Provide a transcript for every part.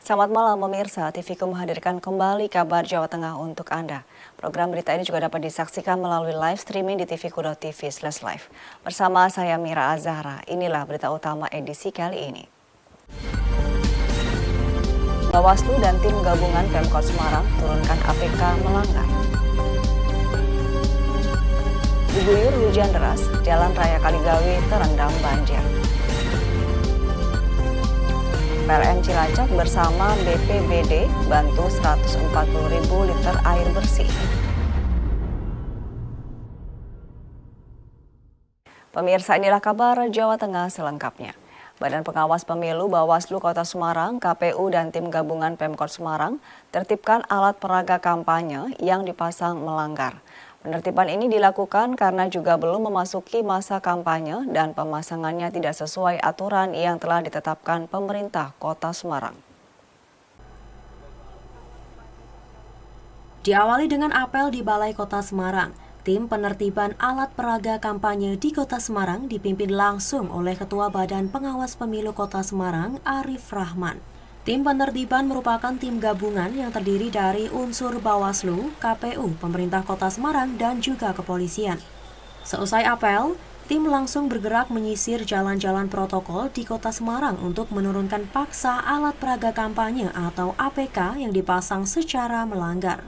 Selamat malam pemirsa, TVku menghadirkan kembali kabar Jawa Tengah untuk Anda. Program berita ini juga dapat disaksikan melalui live streaming di tvku.tv/live. Bersama saya Mira Azahra, inilah berita utama edisi kali ini. Bawaslu dan tim gabungan Pemkot Semarang turunkan APK melanggar. Diguyur hujan deras, Jalan Raya Kaligawe terendam banjir. PLN Cilacap bersama BPBD bantu 140.000 liter air bersih. Pemirsa, inilah kabar Jawa Tengah selengkapnya. Badan Pengawas Pemilu Bawaslu Kota Semarang, KPU dan tim gabungan Pemkot Semarang tertibkan alat peraga kampanye yang dipasang melanggar. Penertiban ini dilakukan karena juga belum memasuki masa kampanye dan pemasangannya tidak sesuai aturan yang telah ditetapkan pemerintah Kota Semarang. Diawali dengan apel di Balai Kota Semarang, tim penertiban alat peraga kampanye di Kota Semarang dipimpin langsung oleh Ketua Badan Pengawas Pemilu Kota Semarang, Arif Rahman. Tim penertiban merupakan tim gabungan yang terdiri dari unsur Bawaslu, KPU, pemerintah Kota Semarang, dan juga kepolisian. Seusai apel, tim langsung bergerak menyisir jalan-jalan protokol di Kota Semarang untuk menurunkan paksa alat peraga kampanye atau APK yang dipasang secara melanggar.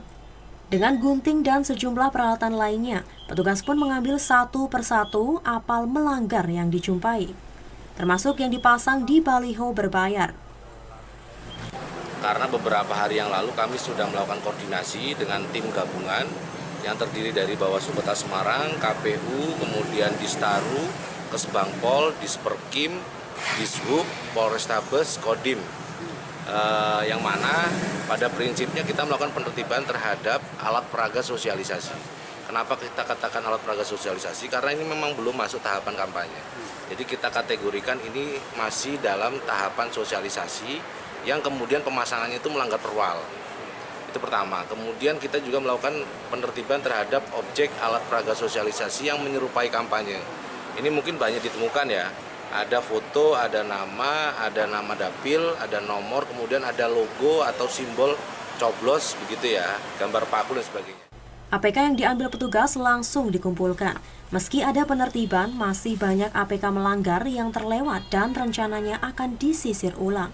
Dengan gunting dan sejumlah peralatan lainnya, petugas pun mengambil satu persatu apal melanggar yang dijumpai, termasuk yang dipasang di baliho berbayar. Karena beberapa hari yang lalu kami sudah melakukan koordinasi dengan tim gabungan yang terdiri dari Bawaslu Kota Semarang, KPU, kemudian Distaru, Kesbangpol, Disperkim, Dishub, Polrestabes, Kodim. Yang mana pada prinsipnya kita melakukan penertiban terhadap alat peraga sosialisasi. Kenapa kita katakan alat peraga sosialisasi? Karena ini memang belum masuk tahapan kampanye. Jadi kita kategorikan ini masih dalam tahapan sosialisasi yang kemudian pemasangannya itu melanggar perwal. Itu pertama. Kemudian kita juga melakukan penertiban terhadap objek alat peraga sosialisasi yang menyerupai kampanye. Ini mungkin banyak ditemukan ya. Ada foto, ada nama dapil, ada nomor, kemudian ada logo atau simbol coblos begitu ya, gambar paku dan sebagainya. APK yang diambil petugas langsung dikumpulkan. Meski ada penertiban, masih banyak APK melanggar yang terlewat dan rencananya akan disisir ulang.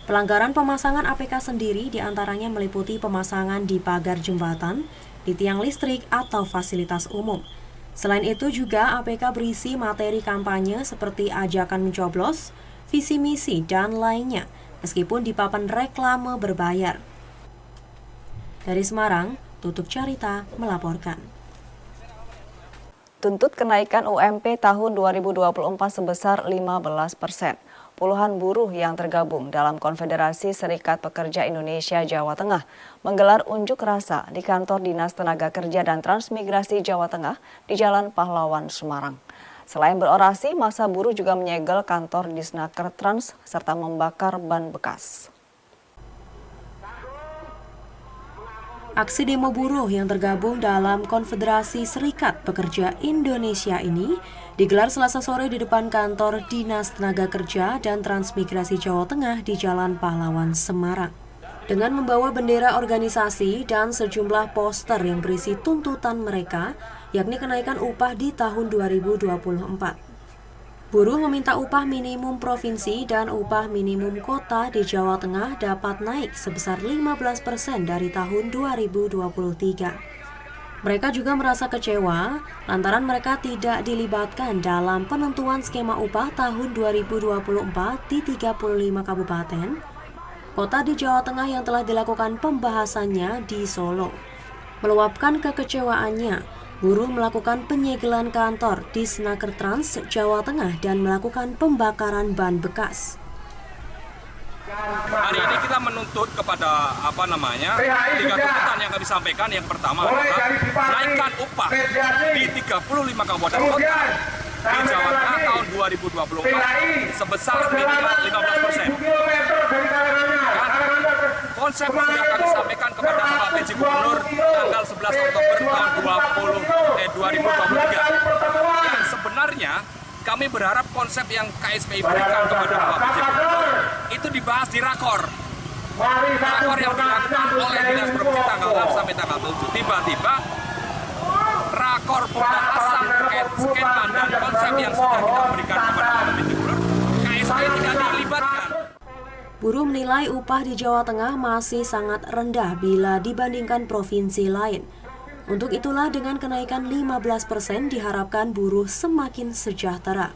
Pelanggaran pemasangan APK sendiri diantaranya meliputi pemasangan di pagar jembatan, di tiang listrik, atau fasilitas umum. Selain itu juga APK berisi materi kampanye seperti ajakan mencoblos, visi misi, dan lainnya, meskipun di papan reklame berbayar. Dari Semarang, Tutuk Carita melaporkan. Tuntut kenaikan UMP tahun 2024 sebesar 15%. Puluhan buruh yang tergabung dalam Konfederasi Serikat Pekerja Indonesia Jawa Tengah menggelar unjuk rasa di kantor Dinas Tenaga Kerja dan Transmigrasi Jawa Tengah di Jalan Pahlawan, Semarang. Selain berorasi, massa buruh juga menyegel kantor Disnaker Trans serta membakar ban bekas. Aksi demo buruh yang tergabung dalam Konfederasi Serikat Pekerja Indonesia ini digelar Selasa sore di depan kantor Dinas Tenaga Kerja dan Transmigrasi Jawa Tengah di Jalan Pahlawan, Semarang. Dengan membawa bendera organisasi dan sejumlah poster yang berisi tuntutan mereka, yakni kenaikan upah di tahun 2024. Buruh meminta upah minimum provinsi dan upah minimum kota di Jawa Tengah dapat naik sebesar 15% dari tahun 2023. Mereka juga merasa kecewa lantaran mereka tidak dilibatkan dalam penentuan skema upah tahun 2024 di 35 kabupaten kota di Jawa Tengah yang telah dilakukan pembahasannya di Solo. Meluapkan kekecewaannya, buruh melakukan penyegelan kantor di Disnaker Trans Jawa Tengah dan melakukan pembakaran ban bekas. Hari ini kita menuntut kepada tiga tuntutan yang kami sampaikan. Yang pertama adalah naikkan upah di 35 kabupaten kota di Jawa Tengah tahun 2024 sebesar minimal 15%. Dan konsep sudah kami sampaikan kepada Bapak PJ Gubernur tanggal 11 Oktober tahun 2023. Dan sebenarnya kami berharap konsep yang KSPI berikan kepada Bapak PJ Gubernur itu dibahas di rakor rakor yang dilakukan oleh Dinas Perhubungan tanggal 6 sampai tanggal 7. Tiba-tiba rakor pembahasan terkait skema dan konsep yang sudah kita berikan kepada Provinsi Gubernur, KSP tidak dilibatkan. Buruh menilai upah di Jawa Tengah masih sangat rendah bila dibandingkan provinsi lain. Untuk itulah dengan kenaikan 15% diharapkan buruh semakin sejahtera.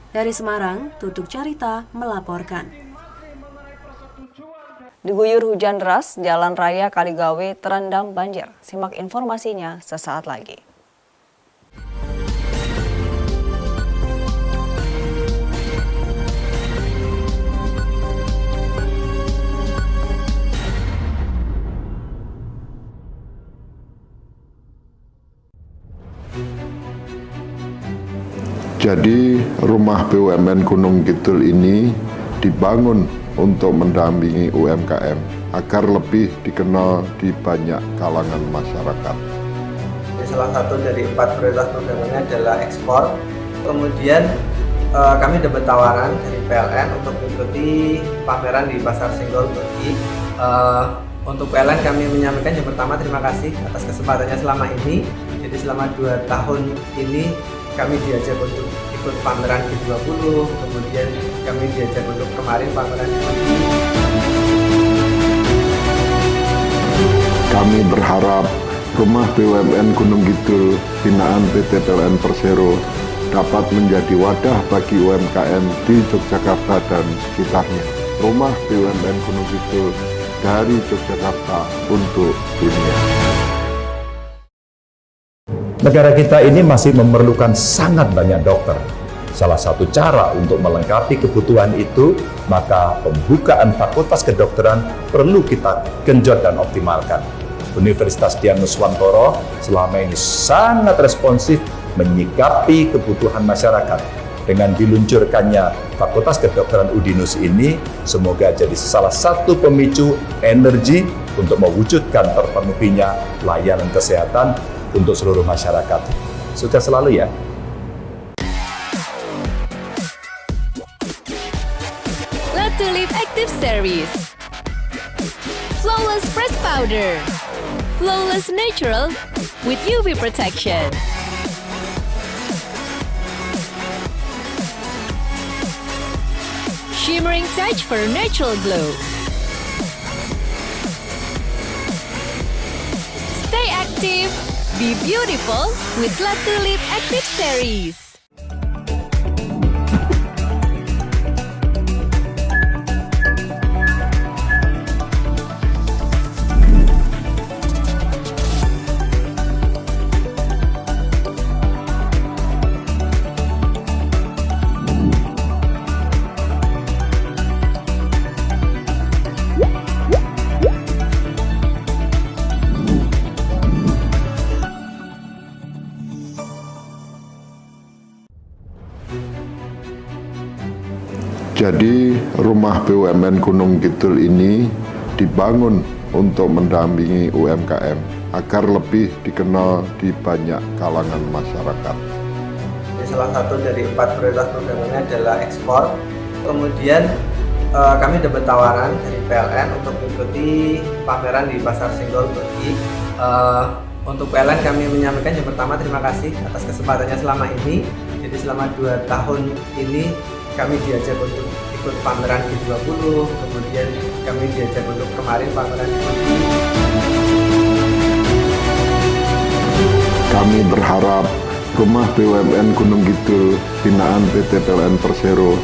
Dari Semarang, Tutuk Carita melaporkan. Diguyur hujan deras, Jalan Raya Kaligawe terendam banjir. Simak informasinya sesaat lagi. Jadi rumah BUMN Gunung Kidul ini dibangun untuk mendampingi UMKM agar lebih dikenal di banyak kalangan masyarakat. Salah satu dari 4 prioritas programnya adalah ekspor. Kemudian kami dapat tawaran dari PLN untuk mengikuti pameran di Pasar Senggol Turki. Untuk PLN kami menyampaikan yang pertama terima kasih atas kesempatannya selama ini. Jadi selama 2 tahun ini kami diajak untuk ikut pameran G20, kemudian kami diajak untuk kemarin pameran di Turki. Kami berharap rumah BUMN Gunung Kidul binaan PT PLN Persero dapat menjadi wadah bagi UMKM di Yogyakarta dan sekitarnya. Rumah BUMN Gunung Kidul dari Yogyakarta untuk dunia. Negara kita ini masih memerlukan sangat banyak dokter. Salah satu cara untuk melengkapi kebutuhan itu, maka pembukaan fakultas kedokteran perlu kita genjot dan optimalkan. Universitas Dian Nuswantoro selama ini sangat responsif menyikapi kebutuhan masyarakat. Dengan diluncurkannya Fakultas Kedokteran Udinus ini, semoga jadi salah satu pemicu energi untuk mewujudkan terpenuhinya layanan kesehatan untuk seluruh masyarakat. Sukses selalu ya. Latulip Active Series, Flawless Press Powder, Flawless Natural with UV Protection. Shimmering touch for natural glow. Stay active, be beautiful with Latulip Active Series. Jadi rumah BUMN Gunung Kidul ini dibangun untuk mendampingi UMKM agar lebih dikenal di banyak kalangan masyarakat. Salah satu dari 4 prioritas programnya adalah ekspor. Kemudian kami dapat tawaran dari PLN untuk mengikuti pameran di Pasar Senggol Turki. Untuk PLN kami menyampaikan yang pertama terima kasih atas kesempatannya selama ini. Jadi selama 2 tahun ini kami diajak untuk ikut pameran G20, kemudian kami diajak untuk kemarin pameran di Turki. Kami berharap rumah BUMN Gunung Kidul binaan PT PLN Persero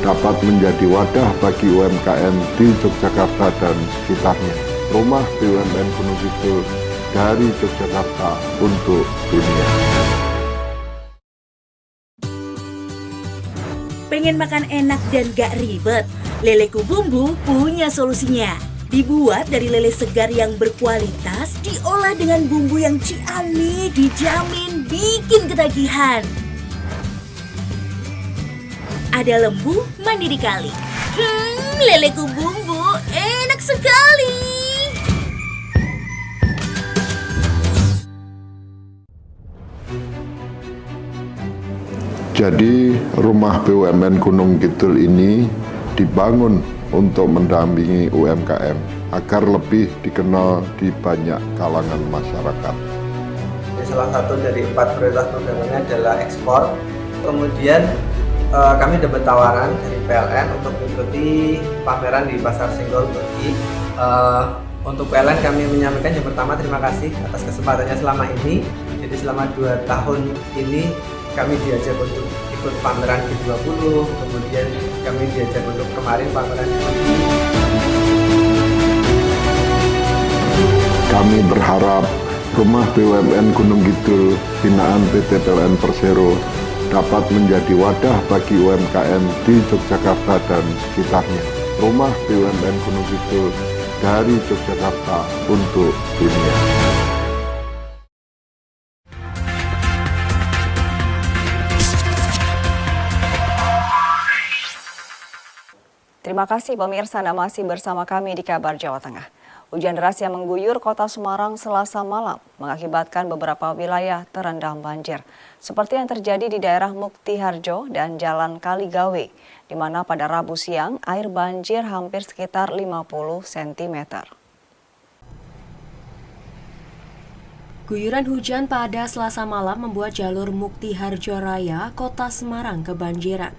dapat menjadi wadah bagi UMKM di Yogyakarta dan sekitarnya. Rumah BUMN Gunung Kidul dari Yogyakarta untuk dunia. Pengen makan enak dan gak ribet? Leleku Bumbu punya solusinya. Dibuat dari lele segar yang berkualitas, diolah dengan bumbu yang ciamik, dijamin bikin ketagihan. Ada lembu, mandi di kali. Leleku Bumbu enak sekali. Jadi rumah BUMN Gunung Kidul ini dibangun untuk mendampingi UMKM agar lebih dikenal di banyak kalangan masyarakat. Salah satu dari 4 prioritas programnya adalah ekspor. Kemudian kami dapat tawaran dari PLN untuk mengikuti pameran di Pasar Senggol Turki. Untuk PLN kami menyampaikan yang pertama terima kasih atas kesempatannya selama ini. Jadi selama 2 tahun ini kami diajak untuk ikut pameran G20, kemudian kami diajak untuk kemarin pameran di Turki. Kami berharap Rumah BUMN Gunung Kidul binaan PT PLN Persero dapat menjadi wadah bagi UMKM di Yogyakarta dan sekitarnya. Rumah BUMN Gunung Kidul dari Yogyakarta untuk dunia. Terima kasih pemirsa, Anda masih bersama kami di Kabar Jawa Tengah. Hujan deras yang mengguyur kota Semarang Selasa malam mengakibatkan beberapa wilayah terendam banjir. Seperti yang terjadi di daerah Muktiharjo dan Jalan Kaligawe, di mana pada Rabu siang air banjir hampir sekitar 50 cm. Guyuran hujan pada Selasa malam membuat jalur Muktiharjo Raya, kota Semarang kebanjiran.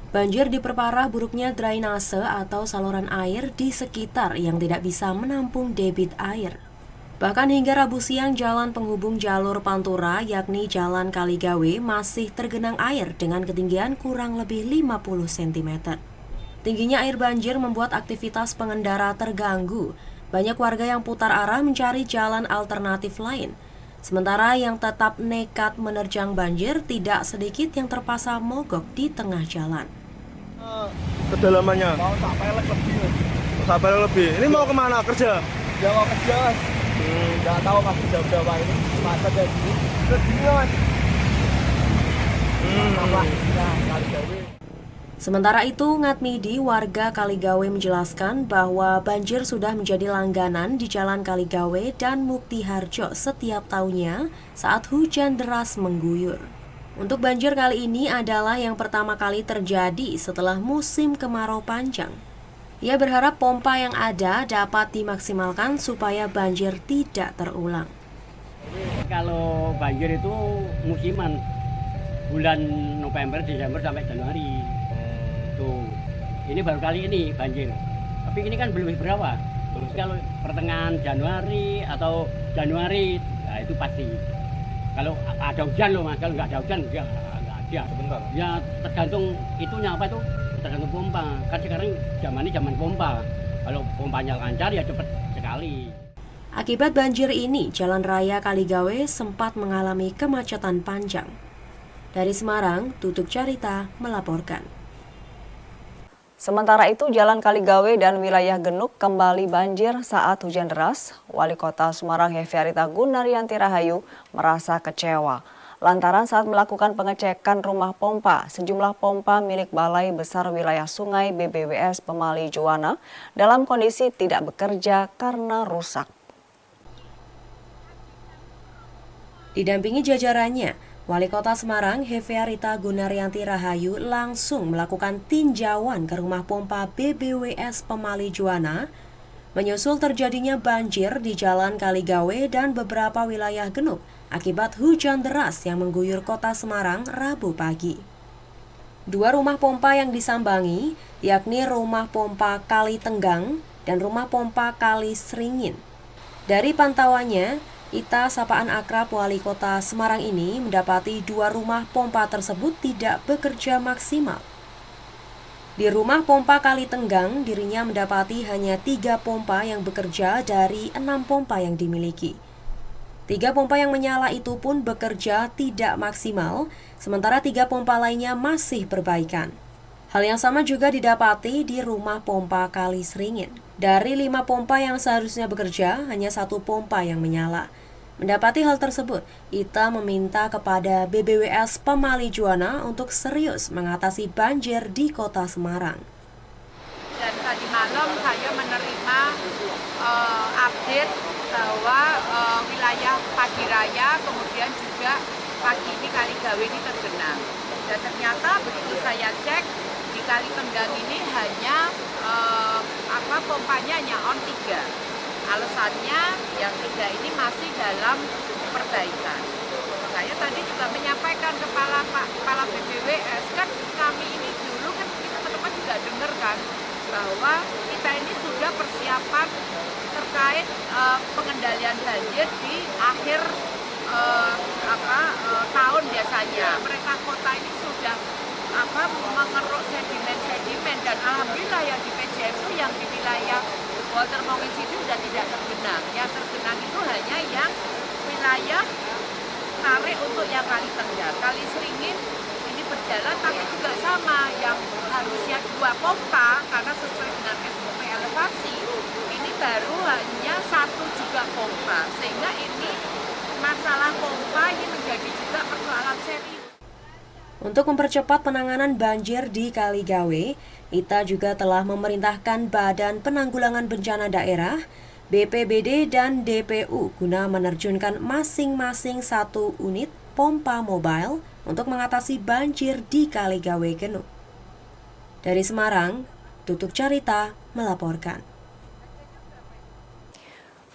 Banjir diperparah buruknya drainase atau saluran air di sekitar yang tidak bisa menampung debit air. Bahkan hingga Rabu siang jalan penghubung jalur Pantura yakni Jalan Kaligawe masih tergenang air dengan ketinggian kurang lebih 50 cm. Tingginya air banjir membuat aktivitas pengendara terganggu. Banyak warga yang putar arah mencari jalan alternatif lain. Sementara yang tetap nekat menerjang banjir, tidak sedikit yang terpaksa mogok di tengah jalan. Kedalamannya? Mau sampai lebih. Ini mau kemana? Kerja? Ya mau kerja. Nggak tahu masih jam berapa ini. Macet ya gini. Terus gini mas. Sementara itu, Ngatmidi, warga Kaligawe menjelaskan bahwa banjir sudah menjadi langganan di Jalan Kaligawe dan Muktiharjo setiap tahunnya saat hujan deras mengguyur. Untuk banjir kali ini adalah yang pertama kali terjadi setelah musim kemarau panjang. Ia berharap pompa yang ada dapat dimaksimalkan supaya banjir tidak terulang. Kalau banjir itu musiman, bulan November, Desember sampai Januari. Tuh, ini baru kali ini banjir. Tapi ini kan belum berapa. Terus kalau pertengahan Januari atau Januari, nah itu pasti. Kalau ada hujan loh mas, kalau nggak ada hujan nggak ada. Sebentar. Ya tergantung itunya apa itu, tergantung pompa. Kan sekarang zaman ini zaman pompa. Kalau pompanya lancar ya cepat sekali. Akibat banjir ini, Jalan Raya Kaligawe sempat mengalami kemacetan panjang. Dari Semarang, Tutuk Carita melaporkan. Sementara itu, Jalan Kaligawe dan wilayah Genuk kembali banjir saat hujan deras. Wali Kota Semarang Hefearita Gunaryanti Rahayu merasa kecewa lantaran saat melakukan pengecekan rumah pompa, sejumlah pompa milik Balai Besar Wilayah Sungai BBWS Pemali Juwana dalam kondisi tidak bekerja karena rusak. Didampingi jajarannya, Wali Kota Semarang Hefearita Gunaryanti Rahayu langsung melakukan tinjauan ke rumah pompa BBWS Pemali Juwana, menyusul terjadinya banjir di Jalan Kaligawe dan beberapa wilayah Genuk akibat hujan deras yang mengguyur kota Semarang Rabu pagi. 2 rumah pompa yang disambangi, yakni rumah pompa Kali Tenggang dan rumah pompa Kali Sringin. Dari pantauannya, Ita sapaan akrab Wali Kota Semarang ini mendapati 2 rumah pompa tersebut tidak bekerja maksimal. Di rumah pompa Kali Tenggang, dirinya mendapati hanya 3 pompa yang bekerja dari 6 pompa yang dimiliki. 3 pompa yang menyala itu pun bekerja tidak maksimal, sementara 3 pompa lainnya masih perbaikan. Hal yang sama juga didapati di rumah pompa Kali Sringin. Dari 5 pompa yang seharusnya bekerja, hanya 1 pompa yang menyala. Mendapati hal tersebut, Ita meminta kepada BBWS Pemali Juwana untuk serius mengatasi banjir di kota Semarang. Dan tadi malam saya menerima update bahwa wilayah Padiraya, kemudian juga pagi ini Kaligawe ini tergenang. Dan ternyata begitu saya cek di Kali Tenggang ini hanya pompanya hanya on 3. Alasannya yang 3 ini masih dalam perbaikan. Saya tadi juga menyampaikan kepala BPWS, kan kami ini dulu kan kita teman-teman juga dengar kan bahwa kita ini sudah persiapan terkait pengendalian banjir di akhir tahun biasanya. Mereka kota ini sudah mengeruk sedimen dan alhamdulillah yang di PJM itu yang di wilayah Walter Mongen itu sudah tidak tergenang. Yang tergenang itu hanya yang wilayah tarik untuk yang Kali Tenggang. Kali Seringin ini berjalan tapi juga sama yang harusnya 2 pompa karena sesuai dengan SOP elevasi ini baru hanya 1 juga pompa, sehingga ini masalah pompa ini menjadi juga persoalan serius. Untuk mempercepat penanganan banjir di Kaligawe, ITA juga telah memerintahkan Badan Penanggulangan Bencana Daerah, BPBD dan DPU guna menerjunkan masing-masing 1 unit pompa mobile untuk mengatasi banjir di Kaligawe Genuk. Dari Semarang, Tutuk Carita melaporkan.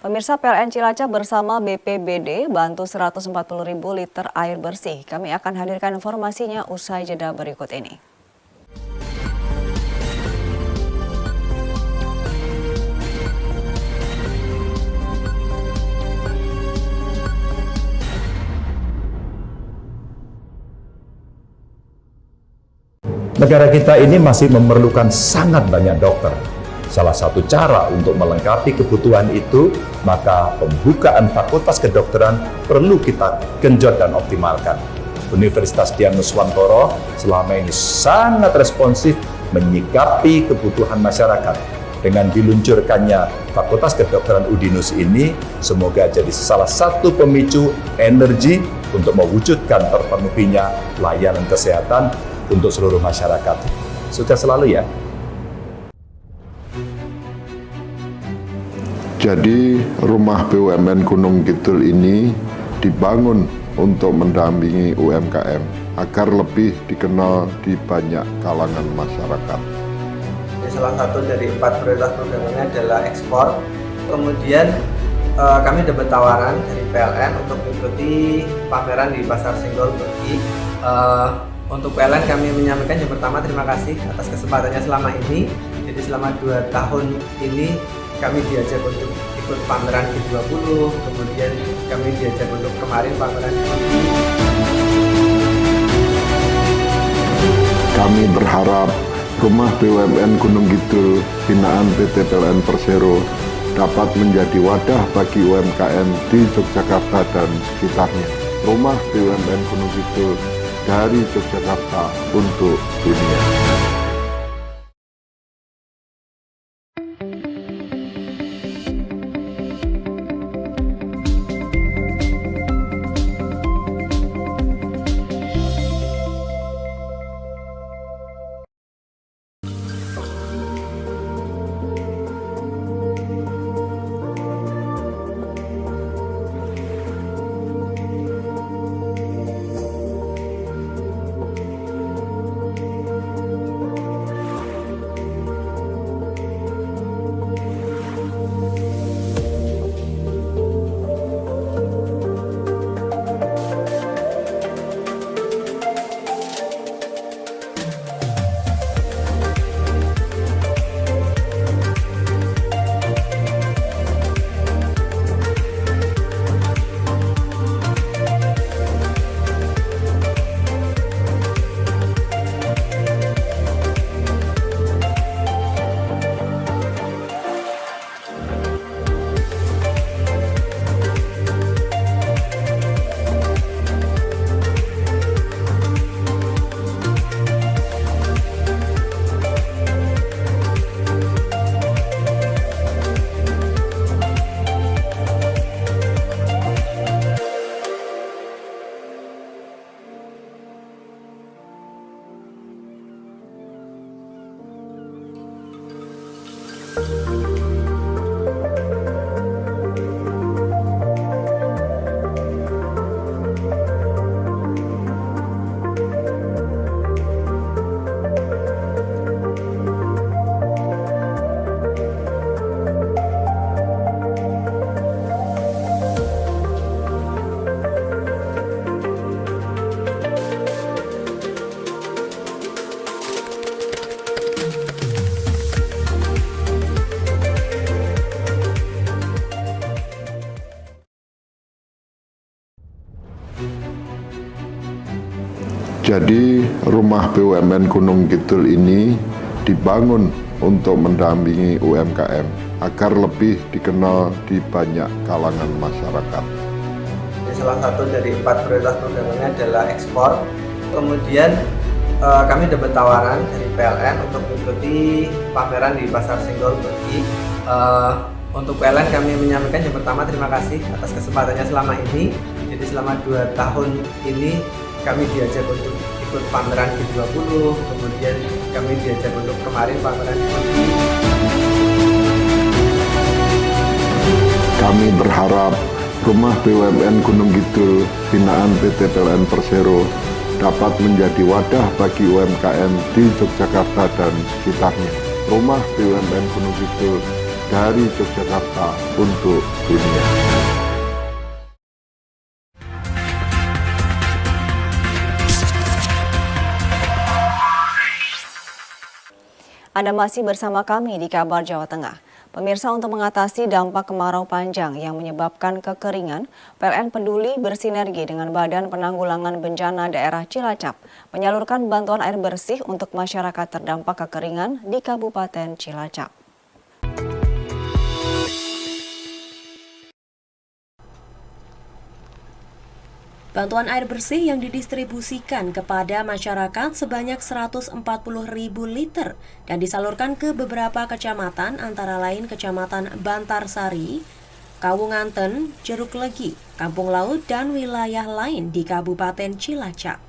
Pemirsa, PLN Cilacap bersama BPBD bantu 140.000 liter air bersih. Kami akan hadirkan informasinya usai jeda berikut ini. Negara kita ini masih memerlukan sangat banyak dokter. Salah satu cara untuk melengkapi kebutuhan itu, maka pembukaan fakultas kedokteran perlu kita genjot dan optimalkan. Universitas Dian Nuswantoro selama ini sangat responsif menyikapi kebutuhan masyarakat. Dengan diluncurkannya Fakultas Kedokteran Udinus ini, semoga jadi salah satu pemicu energi untuk mewujudkan terpenuhinya layanan kesehatan untuk seluruh masyarakat. Sukses selalu ya. Jadi rumah BUMN Gunung Kidul ini dibangun untuk mendampingi UMKM agar lebih dikenal di banyak kalangan masyarakat. Salah satu dari 4 prioritas programnya adalah ekspor. Kemudian kami dapat tawaran dari PLN untuk mengikuti pameran di Pasar Senggol Turki. Untuk PLN kami menyampaikan yang pertama terima kasih atas kesempatannya selama ini. Jadi selama 2 tahun ini kami diajak untuk ikut pameran G20, kemudian kami diajak untuk kemarin pameran di Turki. Kami berharap rumah BUMN Gunung Kidul binaan PT PLN Persero dapat menjadi wadah bagi UMKM di Yogyakarta dan sekitarnya. Rumah BUMN Gunung Kidul dari Yogyakarta untuk dunia. Jadi rumah BUMN Gunung Kidul ini dibangun untuk mendampingi UMKM agar lebih dikenal di banyak kalangan masyarakat. Salah satu dari 4 prioritas programnya adalah ekspor. Kemudian kami dapat tawaran dari PLN untuk mengikuti pameran di Pasar Senggol Turki. Untuk PLN kami menyampaikan yang pertama terima kasih atas kesempatannya selama ini. Jadi selama 2 tahun ini kami diajak untuk ikut pameran G20, kemudian kami diajak untuk kemarin pameran di Turki. Kami berharap rumah BUMN Gunung Kidul binaan PT PLN Persero dapat menjadi wadah bagi UMKM di Yogyakarta dan sekitarnya. Rumah BUMN Gunung Kidul dari Yogyakarta untuk dunia. Anda masih bersama kami di Kabar Jawa Tengah. Pemirsa, untuk mengatasi dampak kemarau panjang yang menyebabkan kekeringan, PLN Peduli bersinergi dengan Badan Penanggulangan Bencana Daerah Cilacap menyalurkan bantuan air bersih untuk masyarakat terdampak kekeringan di Kabupaten Cilacap. Bantuan air bersih yang didistribusikan kepada masyarakat sebanyak 140.000 liter dan disalurkan ke beberapa kecamatan antara lain Kecamatan Bantarsari, Kawunganten, Jeruk Legi, Kampung Laut, dan wilayah lain di Kabupaten Cilacap.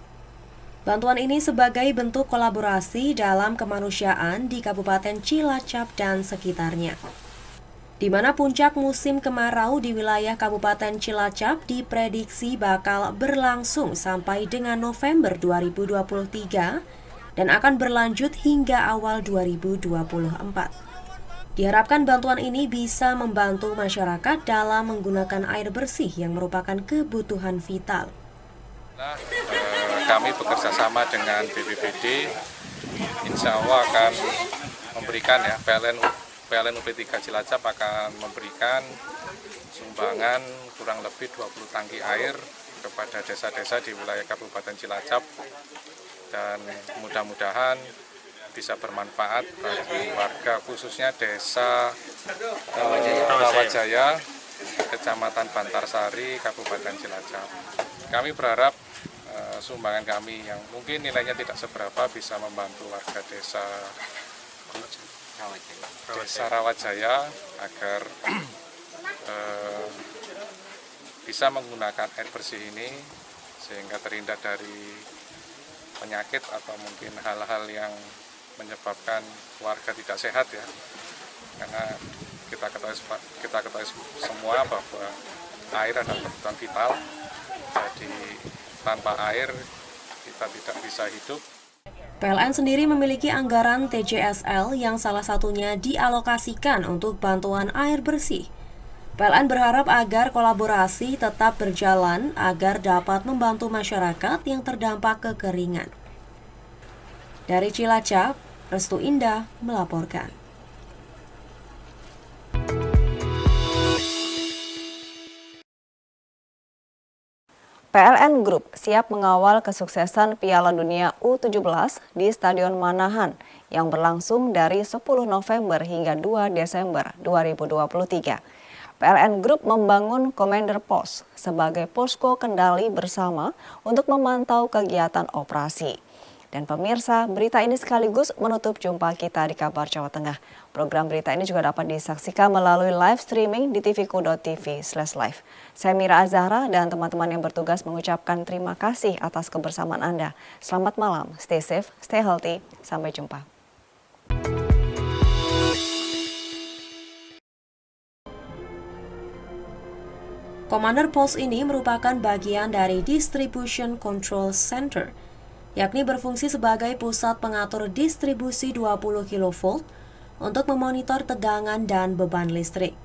Bantuan ini sebagai bentuk kolaborasi dalam kemanusiaan di Kabupaten Cilacap dan sekitarnya, di mana puncak musim kemarau di wilayah Kabupaten Cilacap diprediksi bakal berlangsung sampai dengan November 2023 dan akan berlanjut hingga awal 2024. Diharapkan bantuan ini bisa membantu masyarakat dalam menggunakan air bersih yang merupakan kebutuhan vital. Kami bekerja sama dengan BPBD, insya Allah akan memberikan PLN UP3 Cilacap akan memberikan sumbangan kurang lebih 20 tangki air kepada desa-desa di wilayah Kabupaten Cilacap, dan mudah-mudahan bisa bermanfaat bagi warga khususnya desa Rawajaya, Kecamatan Bantarsari, Kabupaten Cilacap. Kami berharap sumbangan kami yang mungkin nilainya tidak seberapa bisa membantu warga desa Rawajaya agar bisa menggunakan air bersih ini sehingga terhindar dari penyakit atau mungkin hal-hal yang menyebabkan warga tidak sehat ya. Karena kita ketahui semua bahwa air adalah kebutuhan vital. Jadi tanpa air kita tidak bisa hidup. PLN sendiri memiliki anggaran TJSL yang salah satunya dialokasikan untuk bantuan air bersih. PLN berharap agar kolaborasi tetap berjalan agar dapat membantu masyarakat yang terdampak kekeringan. Dari Cilacap, Restu Indah melaporkan. PLN Group siap mengawal kesuksesan Piala Dunia U17 di Stadion Manahan yang berlangsung dari 10 November hingga 2 Desember 2023. PLN Group membangun Commander Post sebagai posko kendali bersama untuk memantau kegiatan operasi. Dan pemirsa, berita ini sekaligus menutup jumpa kita di Kabar Jawa Tengah. Program berita ini juga dapat disaksikan melalui live streaming di tvku.tv/live. Saya Mira Azahra dan teman-teman yang bertugas mengucapkan terima kasih atas kebersamaan Anda. Selamat malam, stay safe, stay healthy, sampai jumpa. Commander Post ini merupakan bagian dari Distribution Control Center, yakni berfungsi sebagai pusat pengatur distribusi 20 kV untuk memonitor tegangan dan beban listrik.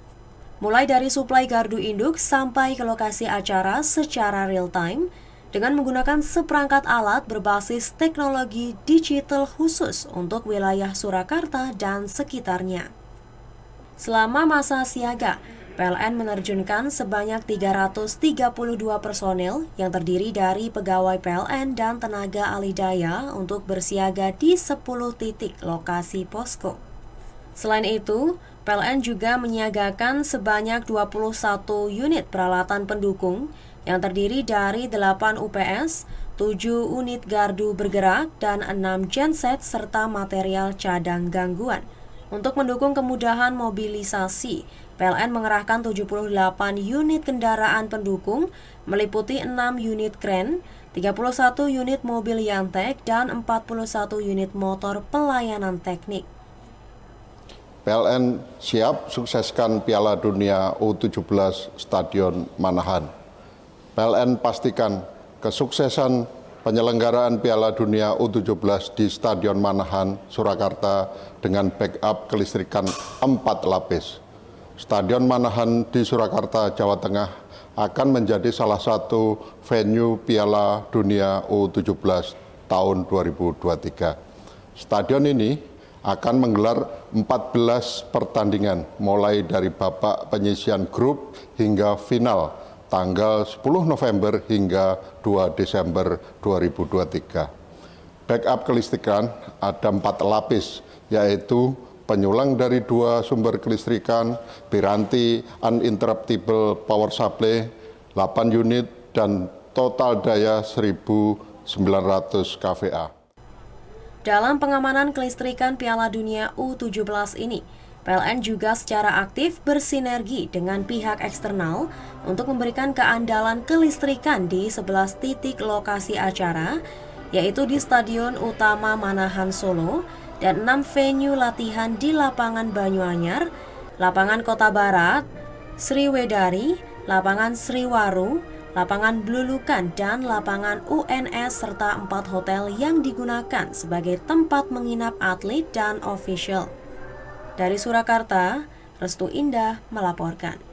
Mulai dari suplai gardu induk sampai ke lokasi acara secara real-time dengan menggunakan seperangkat alat berbasis teknologi digital khusus untuk wilayah Surakarta dan sekitarnya. Selama masa siaga, PLN menerjunkan sebanyak 332 personel yang terdiri dari pegawai PLN dan tenaga ahli daya untuk bersiaga di 10 titik lokasi posko. Selain itu, PLN juga menyiagakan sebanyak 21 unit peralatan pendukung yang terdiri dari 8 UPS, 7 unit gardu bergerak, dan 6 genset serta material cadang gangguan. Untuk mendukung kemudahan mobilisasi, PLN mengerahkan 78 unit kendaraan pendukung, meliputi 6 unit kren, 31 unit mobil Yantek, dan 41 unit motor pelayanan teknik. PLN siap sukseskan Piala Dunia U17 Stadion Manahan. PLN pastikan kesuksesan penyelenggaraan Piala Dunia U17 di Stadion Manahan, Surakarta dengan backup kelistrikan 4 lapis. Stadion Manahan di Surakarta, Jawa Tengah akan menjadi salah satu venue Piala Dunia U17 tahun 2023. Stadion ini akan menggelar 14 pertandingan mulai dari babak penyisian grup hingga final tanggal 10 November hingga 2 Desember 2023. Backup kelistrikan ada 4 lapis, yaitu penyulang dari 2 sumber kelistrikan, piranti uninterruptible power supply, 8 unit, dan total daya 1.900 kVA. Dalam pengamanan kelistrikan Piala Dunia U17 ini, PLN juga secara aktif bersinergi dengan pihak eksternal untuk memberikan keandalan kelistrikan di 11 titik lokasi acara, yaitu di Stadion Utama Manahan Solo dan 6 venue latihan di Lapangan Banyuanyar, Lapangan Kota Barat, Sriwedari, Lapangan Sriwaru, Lapangan Blulukan, dan Lapangan UNS, serta 4 hotel yang digunakan sebagai tempat menginap atlet dan official. Dari Surakarta, Restu Indah melaporkan.